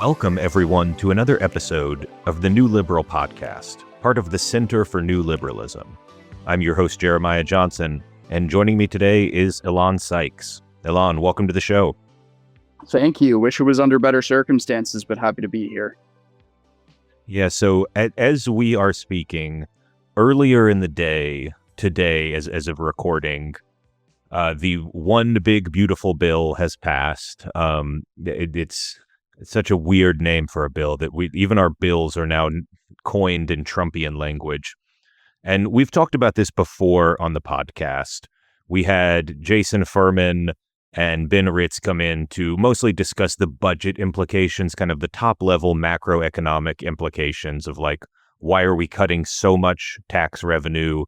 Welcome, everyone, to another episode of the New Liberal Podcast, part of the Center for New Liberalism. I'm your host, Jeremiah Johnson, and joining me today is Elan Sykes. Elan, welcome to the show. Thank you. Wish it was under better circumstances, but happy to be here. Yeah, so as we are speaking, earlier in the day, today, as of recording, the One Big Beautiful Bill has passed. It's such a weird name for a bill that even our bills are now coined in Trumpian language. And we've talked about this before on the podcast. We had Jason Furman and Ben Ritz come in to mostly discuss the budget implications, kind of the top level macroeconomic implications of like, why are we cutting so much tax revenue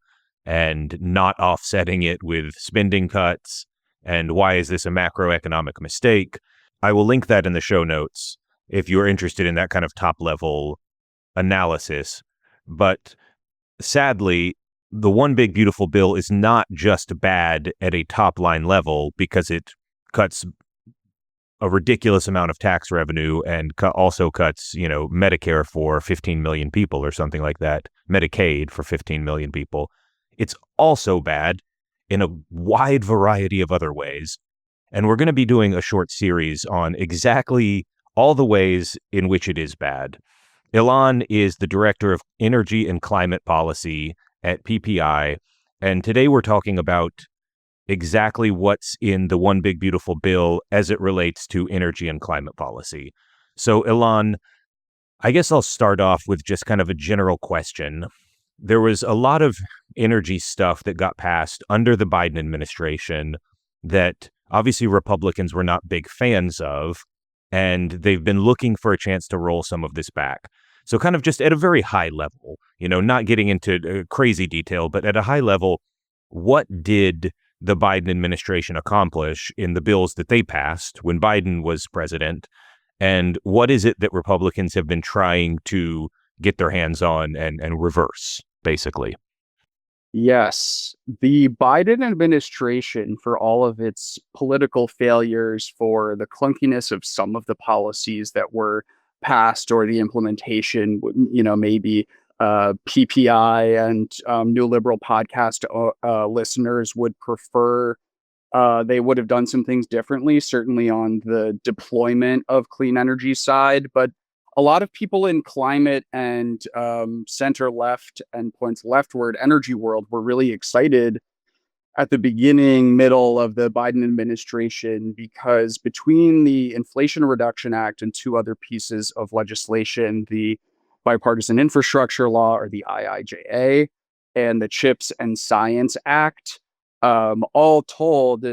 and not offsetting it with spending cuts? And why is this a macroeconomic mistake? I will link that in the show notes if you're interested in that kind of top level analysis. But sadly, the One Big Beautiful Bill is not just bad at a top line level because it cuts a ridiculous amount of tax revenue and also cuts, Medicare for 15 million people or something like that, Medicaid for 15 million people. It's also bad in a wide variety of other ways. And we're going to be doing a short series on exactly all the ways in which it is bad. Elan is the Director of Energy and Climate Policy at PPI, and today we're talking about exactly what's in the One Big Beautiful Bill as it relates to energy and climate policy. So, Elan, I guess I'll start off with just kind of a general question. There was a lot of energy stuff that got passed under the Biden administration that obviously Republicans were not big fans of, and they've been looking for a chance to roll some of this back. So kind of just at a very high level, not getting into crazy detail, but at a high level, what did the Biden administration accomplish in the bills that they passed when Biden was president? And what is it that Republicans have been trying to get their hands on and reverse, basically? Yes, the Biden administration, for all of its political failures, for the clunkiness of some of the policies that were passed or the implementation, maybe PPI and New Liberal podcast listeners would prefer they would have done some things differently, certainly on the deployment of clean energy side. But a lot of people in climate and center left and points leftward energy world were really excited at the middle of the Biden administration, because between the Inflation Reduction Act and two other pieces of legislation, the Bipartisan Infrastructure Law, or the IIJA, and the CHIPS and Science Act, all told,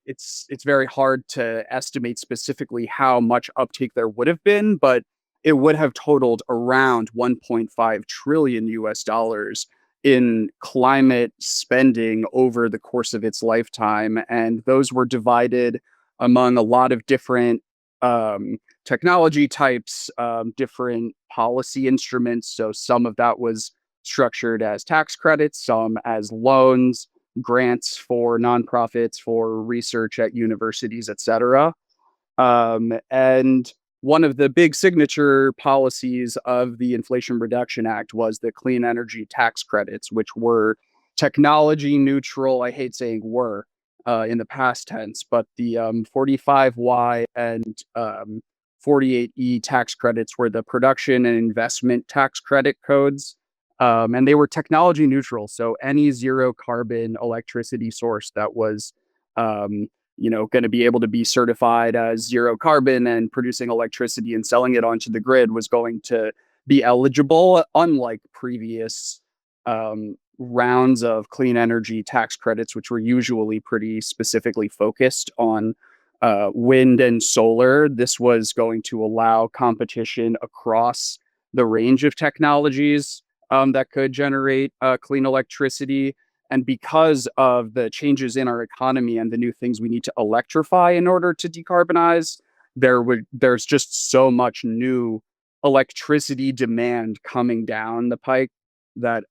it's very hard to estimate specifically how much uptake there would have been, but it would have totaled around 1.5 trillion US dollars in climate spending over the course of its lifetime. And those were divided among a lot of different technology types, different policy instruments. So some of that was structured as tax credits, some as loans, grants for nonprofits, for research at universities, et cetera. And one of the big signature policies of the Inflation Reduction Act was the clean energy tax credits, which were technology neutral. I hate saying were in the past tense, but the 45Y and 48E tax credits were the production and investment tax credit codes. And they were technology neutral. So any zero carbon electricity source that was going to be able to be certified as zero carbon and producing electricity and selling it onto the grid was going to be eligible, unlike previous rounds of clean energy tax credits, which were usually pretty specifically focused on wind and solar. This was going to allow competition across the range of technologies that could generate clean electricity. And because of the changes in our economy and the new things we need to electrify in order to decarbonize, there's just so much new electricity demand coming down the pike that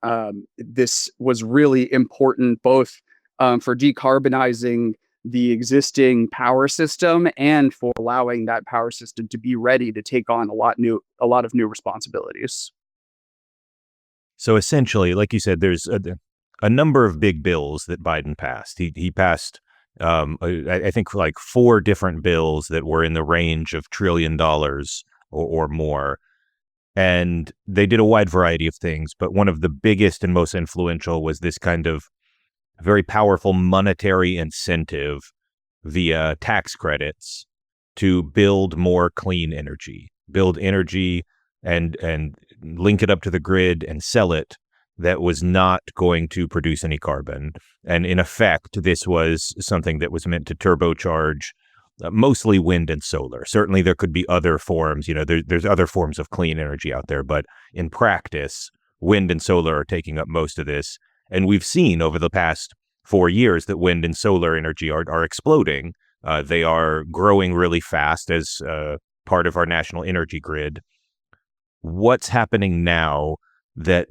this was really important, both for decarbonizing the existing power system and for allowing that power system to be ready to take on a lot of new responsibilities. So essentially, like you said, there's a number of big bills that Biden passed. He passed, I think, like four different bills that were in the range of $1 trillion or more. And they did a wide variety of things. But one of the biggest and most influential was this kind of very powerful monetary incentive via tax credits to build more clean energy, build energy and link it up to the grid and sell it that was not going to produce any carbon. And in effect, this was something that was meant to turbocharge mostly wind and solar. Certainly, there could be other forms. There's other forms of clean energy out there, but in practice, wind and solar are taking up most of this. And we've seen over the past 4 years that wind and solar energy are exploding. They are growing really fast as part of our national energy grid. What's happening now that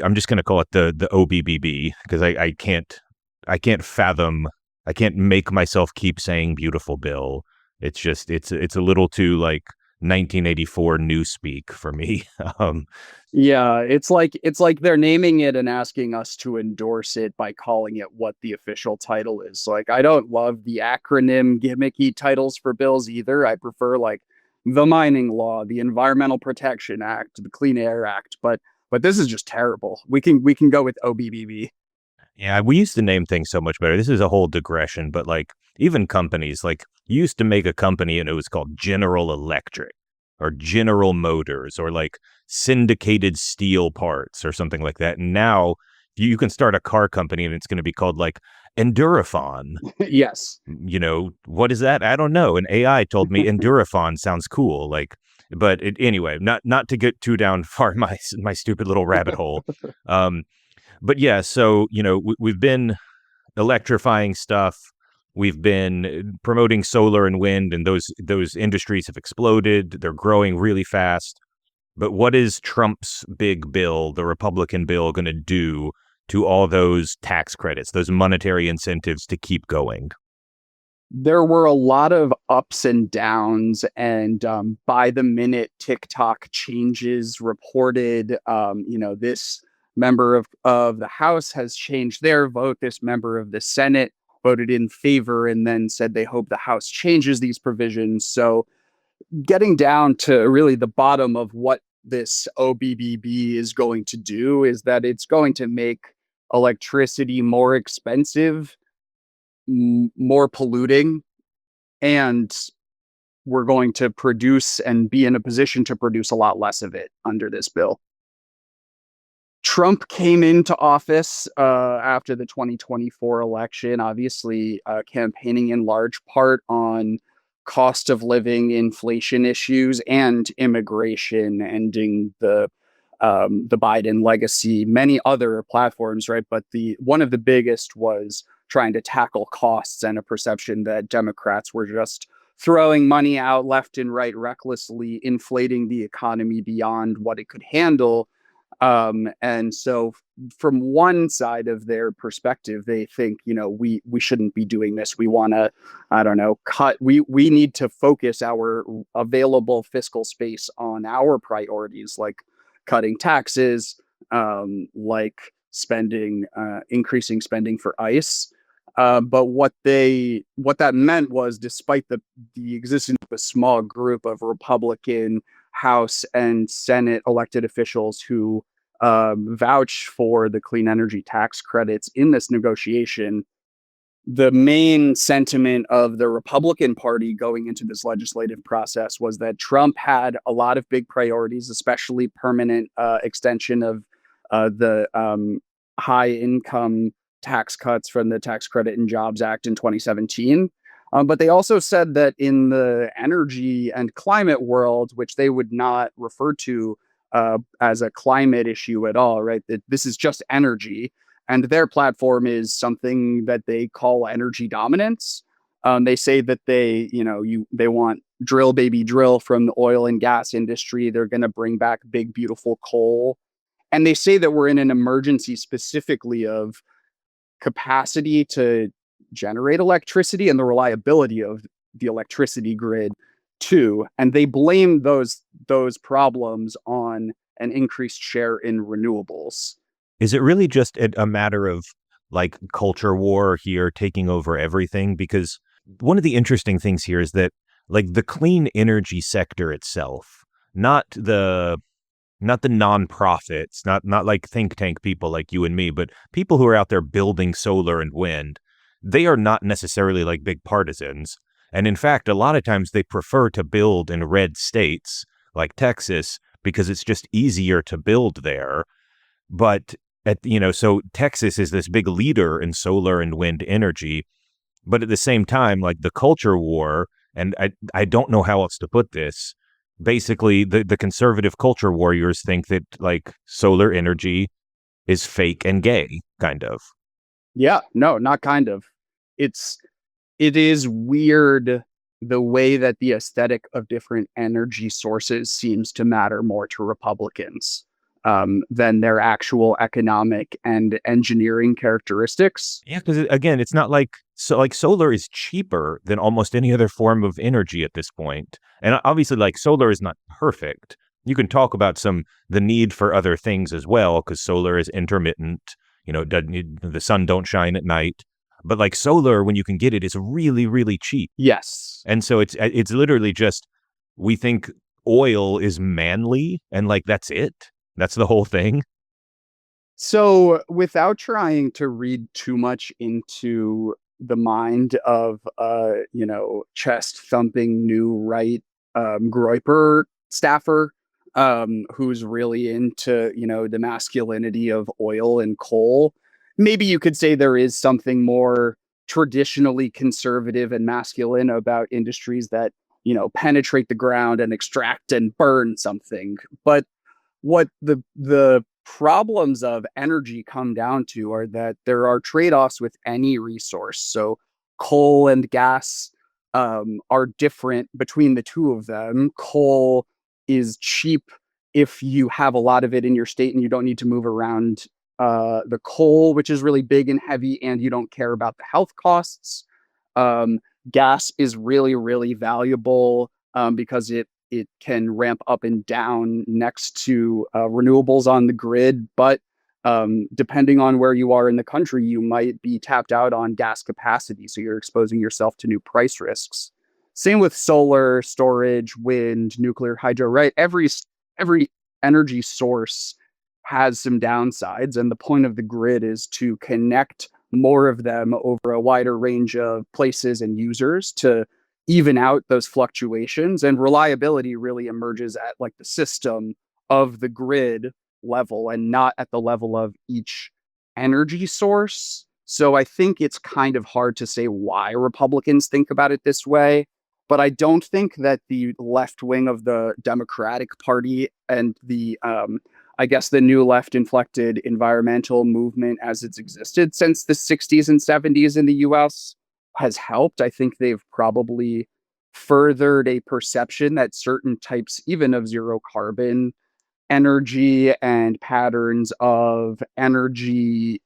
I'm just going to call it the OBBB because I can't fathom, I can't make myself keep saying beautiful bill. It's just it's a little too like 1984 newspeak for me. um, Yeah, it's like they're naming it and asking us to endorse it by calling it what the official title is. Like, I don't love the acronym gimmicky titles for bills either. I prefer like the Mining Law, the Environmental Protection Act, the Clean Air Act, but this is just terrible. We can go with OBBB. Yeah, we used to name things so much better. This is a whole digression, but like even companies, like you used to make a company and it was called General Electric or General Motors or like Syndicated Steel Parts or something like that. And now you can start a car company and it's going to be called like Endurafon. Yes. What is that? I don't know. An AI told me Endurafon sounds cool. Like, but anyway, not to get too down far my stupid little rabbit hole. Um, but yeah, so we've been electrifying stuff. We've been promoting solar and wind, and those industries have exploded. They're growing really fast. But what is Trump's big bill, the Republican bill, going to do to all those tax credits, those monetary incentives to keep going? There were a lot of ups and downs and by the minute TikTok changes reported. This member of the House has changed their vote. This member of the Senate voted in favor and then said they hope the House changes these provisions. So getting down to really the bottom of what this OBBB is going to do is that it's going to make electricity more expensive, more polluting, and we're going to produce and be in a position to produce a lot less of it under this bill. Trump came into office after the 2024 election, obviously campaigning in large part on cost of living, inflation issues, and immigration, ending the Biden legacy, many other platforms, right? But the one of the biggest was trying to tackle costs and a perception that Democrats were just throwing money out left and right, recklessly inflating the economy beyond what it could handle. And so from one side of their perspective, they think, we shouldn't be doing this. We want to, I don't know, we need to focus our available fiscal space on our priorities, like cutting taxes, like increasing spending for ICE. But what that meant was, despite the existence of a small group of Republican House and Senate elected officials who vouch for the clean energy tax credits in this negotiation, the main sentiment of the Republican Party going into this legislative process was that Trump had a lot of big priorities, especially permanent extension of the high income tax cuts from the Tax Credit and Jobs Act in 2017. But they also said that in the energy and climate world, which they would not refer to as a climate issue at all, right? That this is just energy, and their platform is something that they call energy dominance. They say that they want drill baby drill from the oil and gas industry. They're going to bring back big beautiful coal, and they say that we're in an emergency specifically of capacity to generate electricity and the reliability of the electricity grid too. And they blame those problems on an increased share in renewables. Is it really just a matter of like culture war here taking over everything? Because one of the interesting things here is that like the clean energy sector itself, not the not the nonprofits, not like think tank people like you and me, but people who are out there building solar and wind, they are not necessarily like big partisans. And in fact, a lot of times they prefer to build in red states like Texas because it's just easier to build there. But so Texas is this big leader in solar and wind energy, but at the same time, like the culture war, and I don't know how else to put this. Basically, the conservative culture warriors think that like solar energy is fake and gay, kind of. Yeah, no, not kind of. It's it is weird the way that the aesthetic of different energy sources seems to matter more to Republicans than their actual economic and engineering characteristics. Yeah, because again, it's not like like solar is cheaper than almost any other form of energy at this point. And obviously, like solar is not perfect. You can talk about the need for other things as well, because solar is intermittent. The sun don't shine at night. But like solar, when you can get it, is really, really cheap. Yes. And so it's literally just we think oil is manly, and like that's it. That's the whole thing. So, without trying to read too much into the mind of chest thumping new right Groiper staffer, who's really into, the masculinity of oil and coal, maybe you could say there is something more traditionally conservative and masculine about industries that, penetrate the ground and extract and burn something. But what the problems of energy come down to are that there are trade-offs with any resource. So coal and gas are different between the two of them. Coal is cheap if you have a lot of it in your state and you don't need to move around the coal, which is really big and heavy, and you don't care about the health costs. Um, Gas is really, really valuable because it can ramp up and down next to renewables on the grid. But depending on where you are in the country, you might be tapped out on gas capacity. So you're exposing yourself to new price risks. Same with solar, storage, wind, nuclear, hydro, right? Every energy source has some downsides. And the point of the grid is to connect more of them over a wider range of places and users to even out those fluctuations. And reliability really emerges at like the system of the grid level and not at the level of each energy source. So I think it's kind of hard to say why Republicans think about it this way. But I don't think that the left wing of the Democratic Party and I guess, the new left inflected environmental movement as it's existed since the 60s and 70s in the US has helped. I think they've probably furthered a perception that certain types, even of zero carbon energy and patterns of energy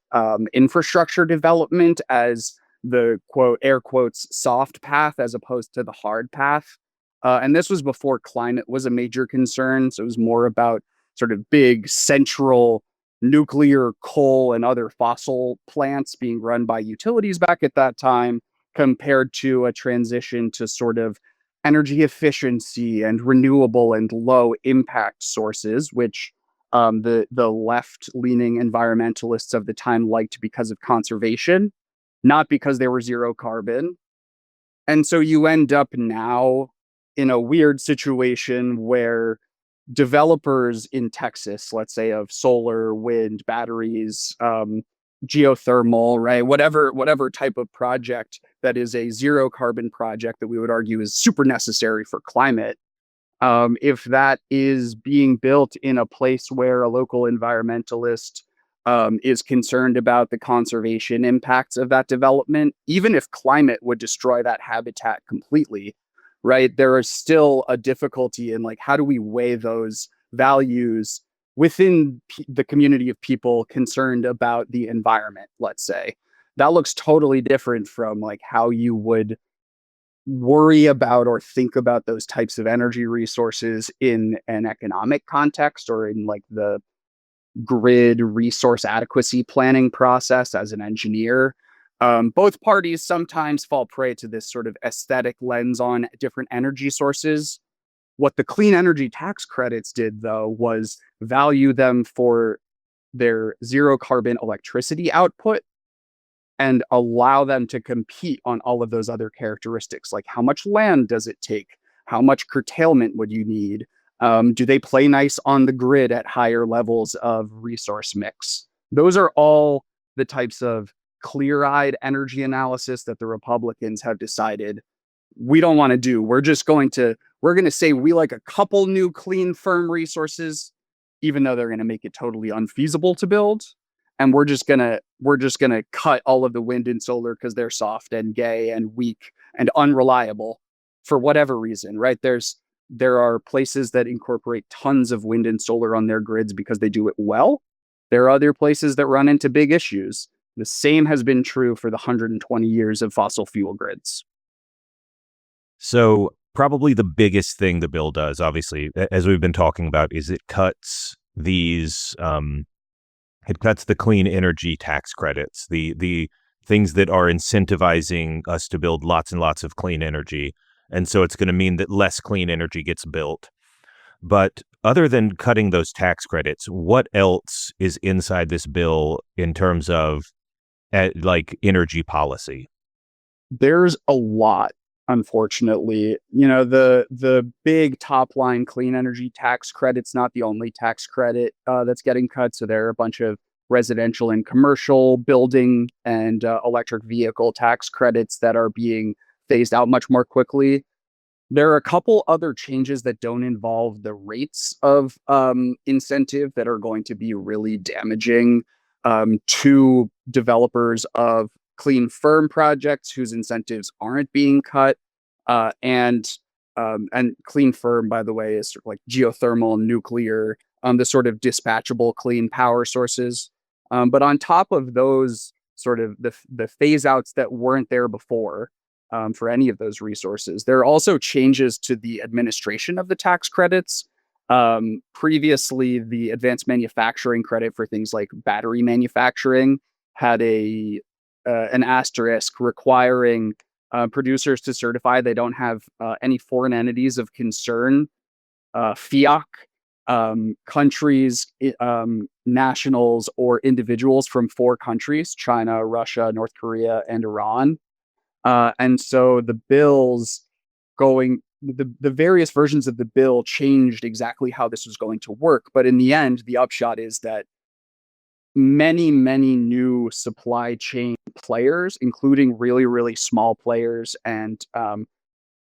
infrastructure development as the quote, air quotes, soft path as opposed to the hard path. And this was before climate was a major concern. So it was more about sort of big central nuclear, coal, and other fossil plants being run by utilities back at that time, compared to a transition to sort of energy efficiency and renewable and low impact sources, which the left leaning environmentalists of the time liked because of conservation, not because they were zero carbon. And so you end up now in a weird situation where developers in Texas, let's say of solar, wind, batteries, geothermal, right? Whatever type of project that is a zero carbon project that we would argue is super necessary for climate. If that is being built in a place where a local environmentalist is concerned about the conservation impacts of that development, even if climate would destroy that habitat completely, right? There is still a difficulty in like, how do we weigh those values within the community of people concerned about the environment, let's say. that looks totally different from like how you would worry about or think about those types of energy resources in an economic context or in like the grid resource adequacy planning process as an engineer. Both parties sometimes fall prey to this sort of aesthetic lens on different energy sources. What the clean energy tax credits did, though, was value them for their zero carbon electricity output and allow them to compete on all of those other characteristics, like how much land does it take? How much curtailment would you need? Do they play nice on the grid at higher levels of resource mix? Those are all the types of clear eyed energy analysis that the Republicans have decided we don't want to do. We're going to say we like a couple new clean firm resources, even though they're going to make it totally unfeasible to build. And we're just gonna cut all of the wind and solar because they're soft and gay and weak and unreliable for whatever reason, right? There are places that incorporate tons of wind and solar on their grids because they do it well. There are other places that run into big issues. The same has been true for the 120 years of fossil fuel grids. So probably the biggest thing the bill does, obviously, as we've been talking about, is it cuts the clean energy tax credits, the things that are incentivizing us to build lots and lots of clean energy. And so it's going to mean that less clean energy gets built. But other than cutting those tax credits, what else is inside this bill in terms of like energy policy? There's a lot, unfortunately. The big top line clean energy tax credit's not the only tax credit that's getting cut. So there are a bunch of residential and commercial building and electric vehicle tax credits that are being phased out much more quickly. There are a couple other changes that don't involve the rates of incentive that are going to be really damaging to developers of clean firm projects whose incentives aren't being cut. And clean firm, by the way, is sort of like geothermal, nuclear, the sort of dispatchable clean power sources. But on top of those, sort of the phase outs that weren't there before, for any of those resources. There are also changes to the administration of the tax credits. Previously, the advanced manufacturing credit for things like battery manufacturing had a an asterisk requiring producers to certify they don't have any foreign entities of concern, FIAC, countries, nationals, or individuals from four countries: China, Russia, North Korea, and Iran. And so the various versions of the bill changed exactly how this was going to work. But in the end, the upshot is that many, many new supply chain players, including really, really small players and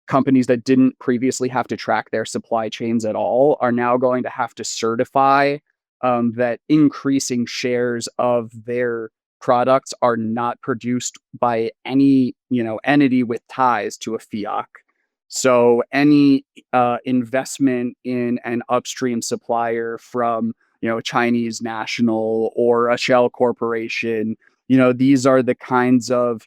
companies that didn't previously have to track their supply chains at all, are now going to have to certify that increasing shares of their products are not produced by any entity with ties to a fiat. So any investment in an upstream supplier from a Chinese national or a shell corporation, these are the kinds of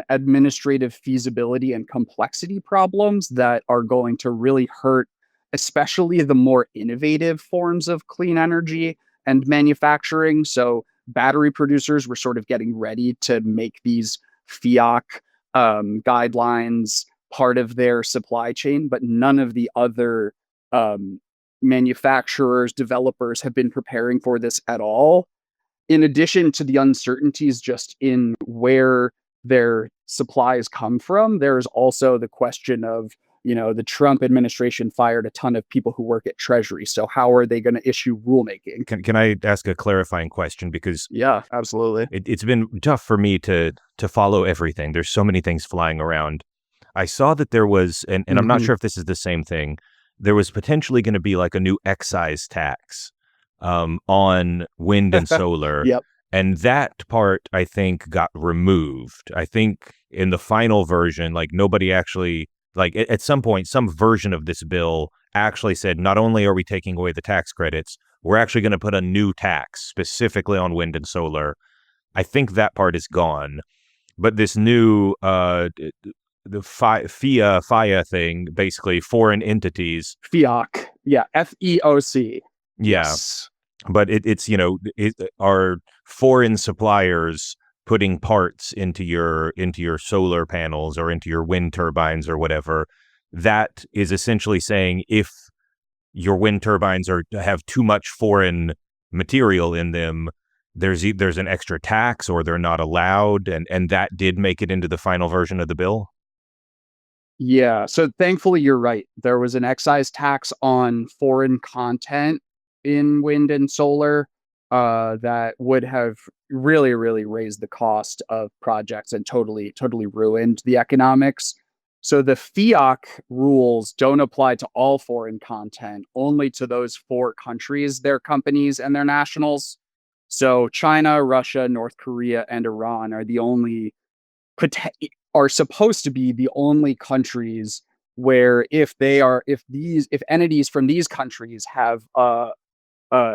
administrative feasibility and complexity problems that are going to really hurt, especially the more innovative forms of clean energy and manufacturing. So battery producers were sort of getting ready to make these FIAC guidelines part of their supply chain, but none of the other manufacturers, developers have been preparing for this at all. In addition to the uncertainties just in where their supplies come from, there's also the question of, the Trump administration fired a ton of people who work at Treasury. So how are they going to issue rulemaking? Can I ask a clarifying question? Because Yeah, absolutely. it's been tough for me to follow everything. There's so many things flying around. I saw that there was, and I'm not Hmm. sure if this is the same thing, there was potentially going to be like a new excise tax on wind and solar. Yep. And that part, I think, got removed. I think in the final version, like nobody actually, like at some point, some version of this bill actually said, not only are we taking away the tax credits, we're actually going to put a new tax specifically on wind and solar. I think that part is gone. But this new the FIA thing, basically foreign entities. FEOC. Yeah, FEOC. Yeah, Yes. but it's are foreign suppliers putting parts into your solar panels or into your wind turbines or whatever. That is essentially saying if your wind turbines are have too much foreign material in them, there's an extra tax or they're not allowed, and that did make it into the final version of the bill. Yeah, so thankfully you're right. There was an excise tax on foreign content in wind and solar, that would have really, really raised the cost of projects and totally ruined the economics. So the FEOC rules don't apply to all foreign content, only to those four countries, their companies and their nationals. So China, Russia, North Korea, and Iran are the only are supposed to be the only countries where if entities from these countries have a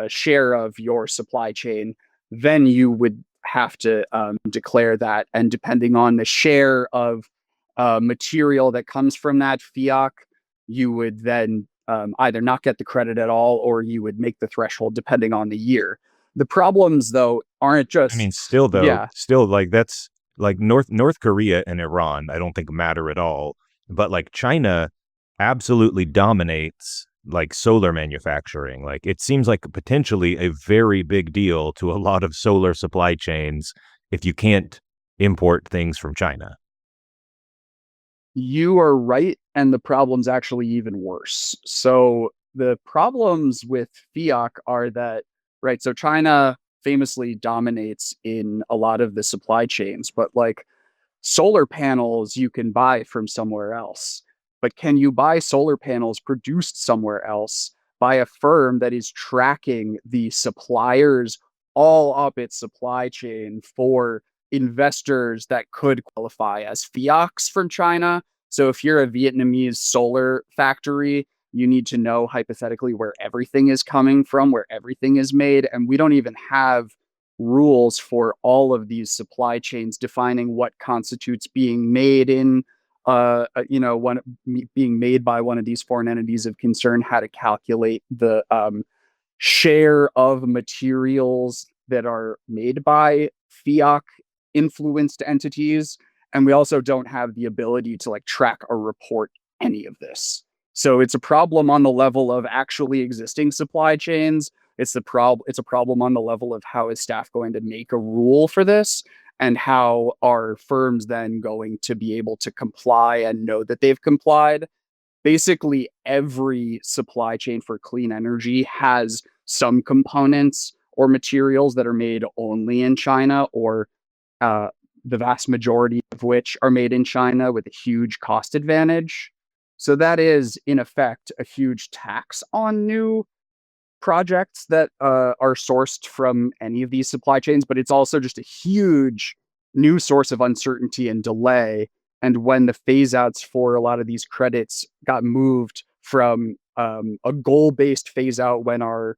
share of your supply chain, then you would have to declare that. And depending on the share of material that comes from that FIAC, you would then either not get the credit at all or you would make the threshold depending on the year. The problems, though, aren't I mean, just, still though, yeah, still like that's like North Korea and Iran, I don't think matter at all. But like China absolutely dominates like solar manufacturing. Like it seems like potentially a very big deal to a lot of solar supply chains if you can't import things from China. you are right, and the problem's actually even worse. So the problems with FIAC are that, right, so China famously dominates in a lot of the supply chains, but like solar panels you can buy from somewhere else. But can you buy solar panels produced somewhere else by a firm that is tracking the suppliers all up its supply chain for investors that could qualify as FIACs from China? So if you're a Vietnamese solar factory, you need to know hypothetically where everything is coming from, where everything is made. And we don't even have rules for all of these supply chains defining what constitutes being made in one being made by one of these foreign entities of concern, how to calculate the share of materials that are made by fiat influenced entities. And we also don't have the ability to like track or report any of this. So it's a problem on the level of actually existing supply chains. It's a problem on the level of how is staff going to make a rule for this, and how are firms then going to be able to comply and know that they've complied. Basically every supply chain for clean energy has some components or materials that are made only in China, or uh, the vast majority of which are made in China with a huge cost advantage. So that is, in effect, a huge tax on new projects that are sourced from any of these supply chains, but it's also just a huge new source of uncertainty and delay. And when the phase outs for a lot of these credits got moved from a goal based phase out when our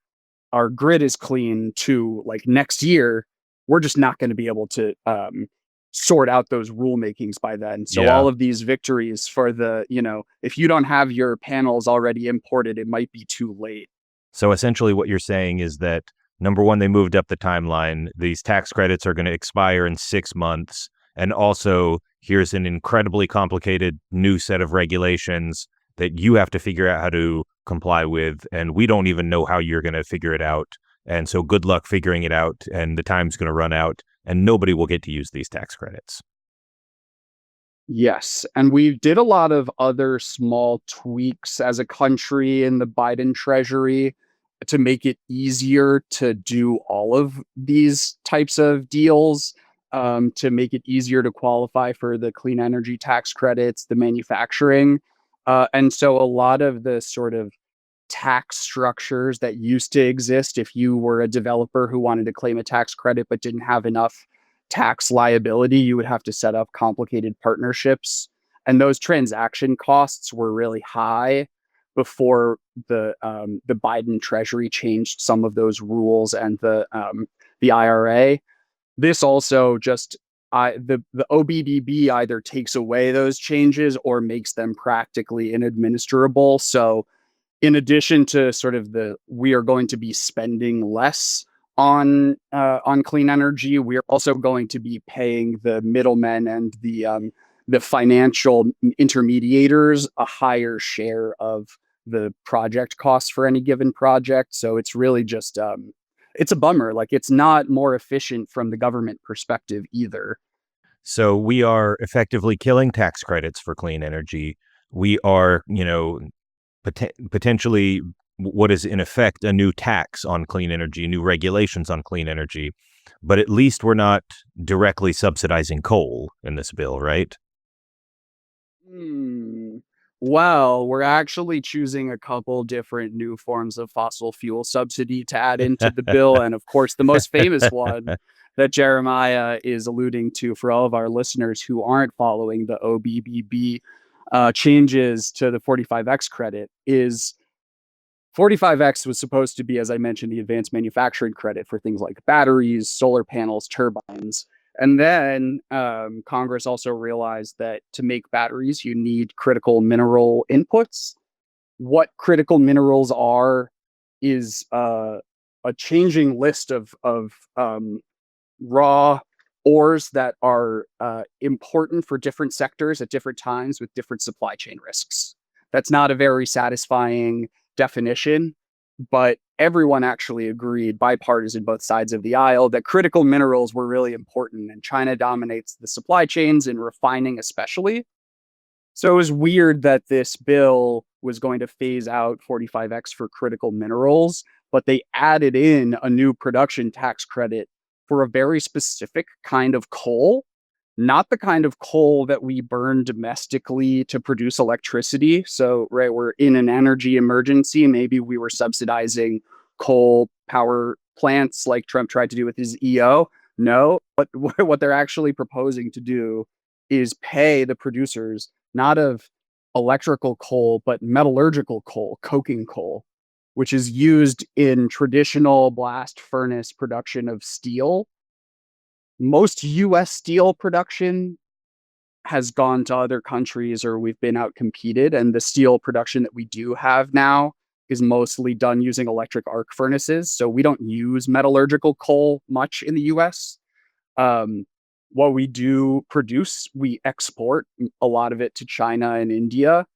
grid is clean to like next year, we're just not going to be able to sort out those rule makings by then. So Yeah. all of these victories for if you don't have your panels already imported, it might be too late. So essentially, what you're saying is that number one, they moved up the timeline. These tax credits are going to expire in 6 months. And also, here's an incredibly complicated new set of regulations that you have to figure out how to comply with. And we don't even know how you're going to figure it out. And so, good luck figuring it out. And the time's going to run out, and nobody will get to use these tax credits. Yes, and we did a lot of other small tweaks as a country in the Biden treasury to make it easier to do all of these types of deals, to make it easier to qualify for the clean energy tax credits, the manufacturing. And so a lot of the sort of tax structures that used to exist if you were a developer who wanted to claim a tax credit but didn't have enough tax liability, you would have to set up complicated partnerships. And those transaction costs were really high before the Biden Treasury changed some of those rules and the IRA. This also just the OBBB either takes away those changes or makes them practically inadministrable. So in addition to sort of the we are going to be spending less on clean energy, we're also going to be paying the middlemen and the financial intermediators a higher share of the project costs for any given project. So it's really just it's a bummer. Like it's not more efficient from the government perspective either. So we are effectively killing tax credits for clean energy. We are, potentially what is in effect a new tax on clean energy, new regulations on clean energy. But at least we're not directly subsidizing coal in this bill, right? Hmm. Well, we're actually choosing a couple different new forms of fossil fuel subsidy to add into the bill. And of course, the most famous one that Jeremiah is alluding to for all of our listeners who aren't following the OBBB changes to the 45X credit is 45X was supposed to be, as I mentioned, the advanced manufacturing credit for things like batteries, solar panels, turbines. And then Congress also realized that to make batteries, you need critical mineral inputs. What critical minerals are is a changing list of raw ores that are important for different sectors at different times with different supply chain risks. That's not a very satisfying definition, but everyone actually agreed, bipartisan, both sides of the aisle, that critical minerals were really important. And China dominates the supply chains in refining, especially. So it was weird that this bill was going to phase out 45X for critical minerals, but they added in a new production tax credit for a very specific kind of coal, not the kind of coal that we burn domestically to produce electricity. So, right, we're in an energy emergency. Maybe we were subsidizing coal power plants like Trump tried to do with his EO. No, but what they're actually proposing to do is pay the producers not of electrical coal, but metallurgical coal, coking coal, which is used in traditional blast furnace production of steel. Most US steel production has gone to other countries or we've been outcompeted. And the steel production that we do have now is mostly done using electric arc furnaces. So we don't use metallurgical coal much in the US. Um, what we do produce, we export a lot of it to China and India.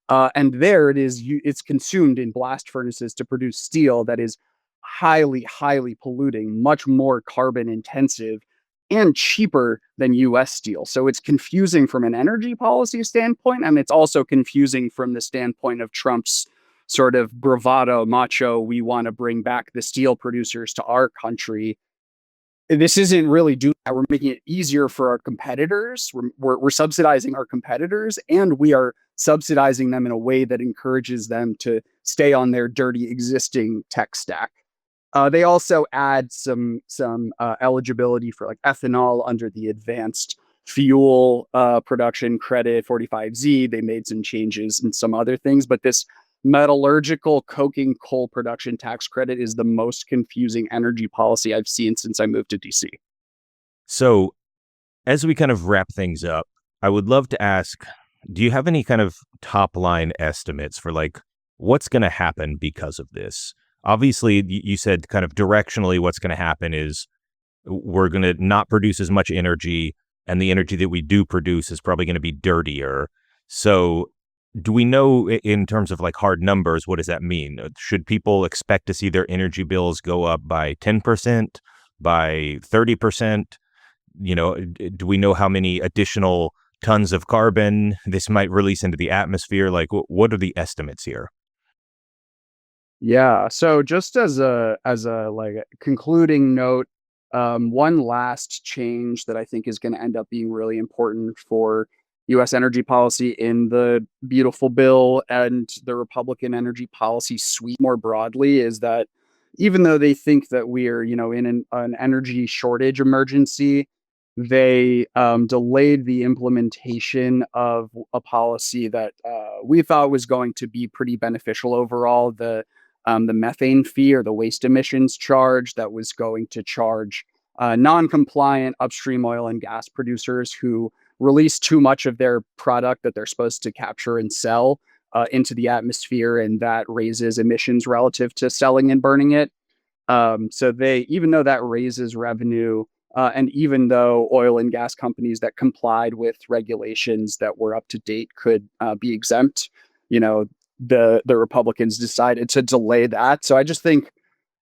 And there it is, it's consumed in blast furnaces to produce steel that is highly, highly polluting, much more carbon intensive and cheaper than US steel. So it's confusing from an energy policy standpoint. And it's also confusing from the standpoint of Trump's sort of bravado macho, we want to bring back the steel producers to our country. This isn't really doing that. We're making it easier for our competitors. We're subsidizing our competitors, and we are subsidizing them in a way that encourages them to stay on their dirty existing tech stack. They also add some eligibility for like ethanol under the advanced fuel production credit 45Z. They made some changes and some other things, but this metallurgical coking coal production tax credit is the most confusing energy policy I've seen since I moved to DC. So as we kind of wrap things up, I would love to ask, do you have any kind of top line estimates for like what's going to happen because of this? Obviously, you said kind of directionally what's going to happen is we're going to not produce as much energy, and the energy that we do produce is probably going to be dirtier. So do we know in terms of like hard numbers, what does that mean? Should people expect to see their energy bills go up by 10%, by 30%? Do we know how many additional tons of carbon this might release into the atmosphere? Like, what are the estimates here? Yeah. So just as a like concluding note, one last change that I think is going to end up being really important for U.S. energy policy in the beautiful bill and the Republican energy policy suite more broadly is that even though they think that we are, in an energy shortage emergency, they delayed the implementation of a policy that we thought was going to be pretty beneficial overall. The methane fee or the waste emissions charge that was going to charge non-compliant upstream oil and gas producers who release too much of their product that they're supposed to capture and sell into the atmosphere, and that raises emissions relative to selling and burning it. So they, even though that raises revenue, and even though oil and gas companies that complied with regulations that were up to date could be exempt, you know, the Republicans decided to delay that. So I just think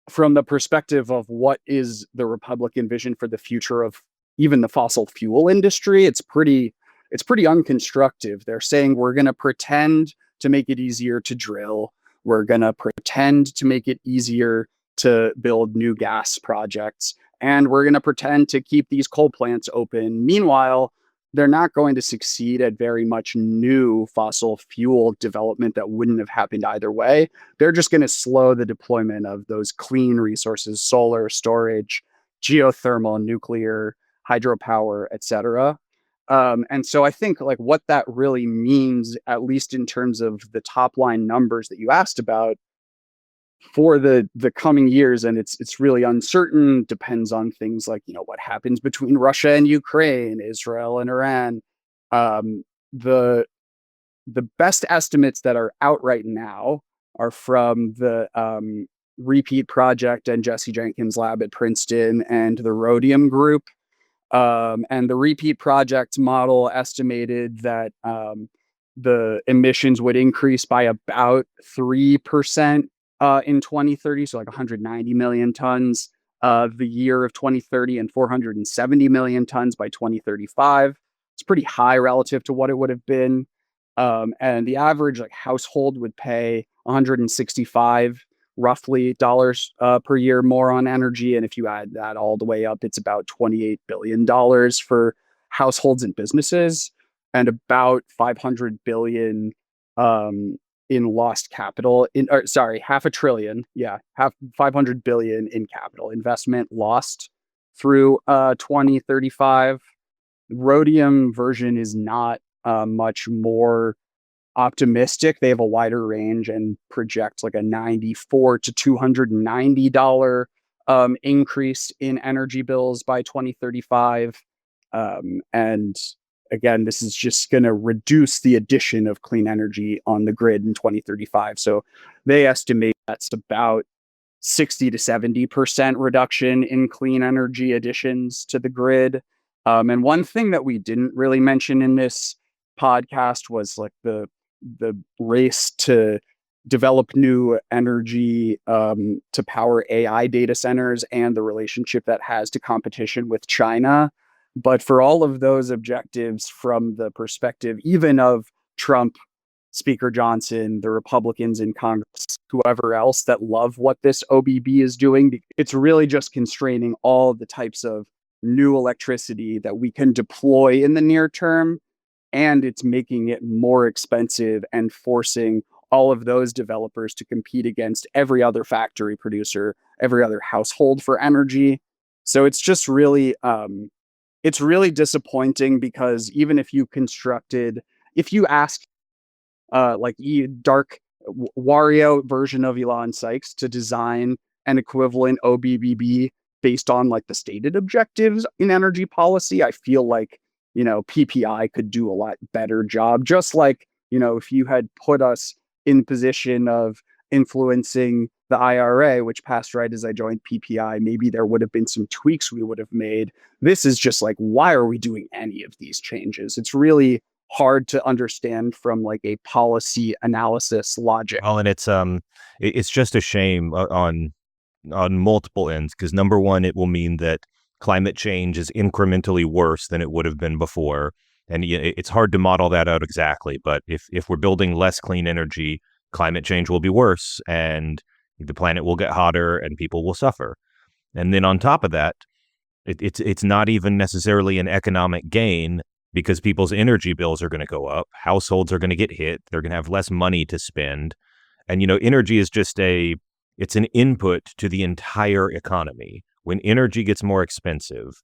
from the perspective of what is the Republican vision for the future of even the fossil fuel industry, it's pretty unconstructive. They're saying we're going to pretend to make it easier to drill. We're going to pretend to make it easier to build new gas projects. And we're going to pretend to keep these coal plants open. Meanwhile, they're not going to succeed at very much new fossil fuel development that wouldn't have happened either way. They're just going to slow the deployment of those clean resources, solar, storage, geothermal, nuclear, hydropower, etc. And so I think like what that really means, at least in terms of the top line numbers that you asked about for the coming years, and it's really uncertain, depends on things like, what happens between Russia and Ukraine, Israel and Iran. Um, the the best estimates that are out right now are from the Repeat Project and Jesse Jenkins Lab at Princeton and the Rhodium Group. And the Repeat Project model estimated that the emissions would increase by about 3% in 2030, so like 190 million tons the year of 2030 and 470 million tons by 2035. It's pretty high relative to what it would have been. And the average like household would pay 165 roughly dollars per year more on energy. And if you add that all the way up, it's about $28 billion for households and businesses, and about 500 billion in lost capital or sorry, half a trillion. Yeah. Half 500 billion in capital investment lost through 2035. Rhodium version is not much more optimistic. They have a wider range and project like a 94 to $290 increase in energy bills by 2035. And again, this is just going to reduce the addition of clean energy on the grid in 2035. So they estimate that's about 60 to 70% reduction in clean energy additions to the grid. And one thing that we didn't really mention in this podcast was like the race to develop new energy to power AI data centers and the relationship that has to competition with China. But for all of those objectives, from the perspective even of Trump, Speaker Johnson, the Republicans in Congress, whoever else that love what this OBB is doing, it's really just constraining all the types of new electricity that we can deploy in the near term, and it's making it more expensive and forcing all of those developers to compete against every other factory producer, every other household for energy. So it's really disappointing, because even if you ask like dark Wario version of Elan Sykes to design an equivalent OBBB based on like the stated objectives in energy policy, I feel like, PPI could do a lot better job. Just like, if you had put us in position of influencing the IRA, which passed right as I joined PPI, maybe there would have been some tweaks we would have made. This is just like, why are we doing any of these changes? It's really hard to understand from like a policy analysis logic. Well, and it's just a shame on multiple ends, because number one, it will mean that climate change is incrementally worse than it would have been before. And it's hard to model that out exactly, but if we're building less clean energy, climate change will be worse, and the planet will get hotter, and people will suffer. And then on top of that, it's not even necessarily an economic gain, because people's energy bills are going to go up, households are going to get hit, they're going to have less money to spend, and energy is it's an input to the entire economy. When energy gets more expensive,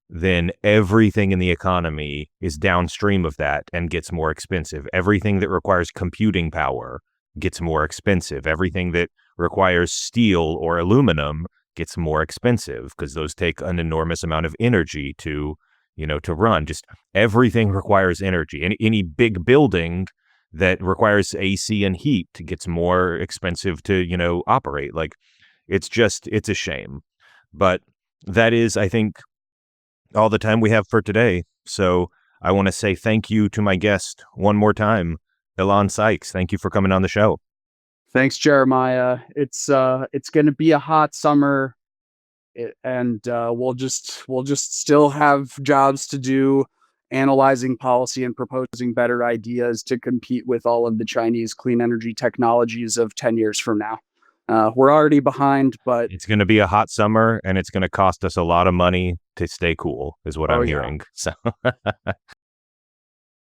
then everything in the economy is downstream of that and gets more expensive. Everything that requires computing power gets more expensive. Everything that requires steel or aluminum gets more expensive because those take an enormous amount of energy to, to run. Just everything requires energy. Any big building that requires AC and heat gets more expensive to, operate. Like it's a shame. But that is, I think, all the time we have for today. So I want to say thank you to my guest one more time, Elan Sykes. Thank you for coming on the show. Thanks, Jeremiah. It's going to be a hot summer, and we'll just still have jobs to do, analyzing policy and proposing better ideas to compete with all of the Chinese clean energy technologies of 10 years from now. We're already behind, but It's going to be a hot summer and it's going to cost us a lot of money to stay cool, is what oh I'm yeah. hearing. So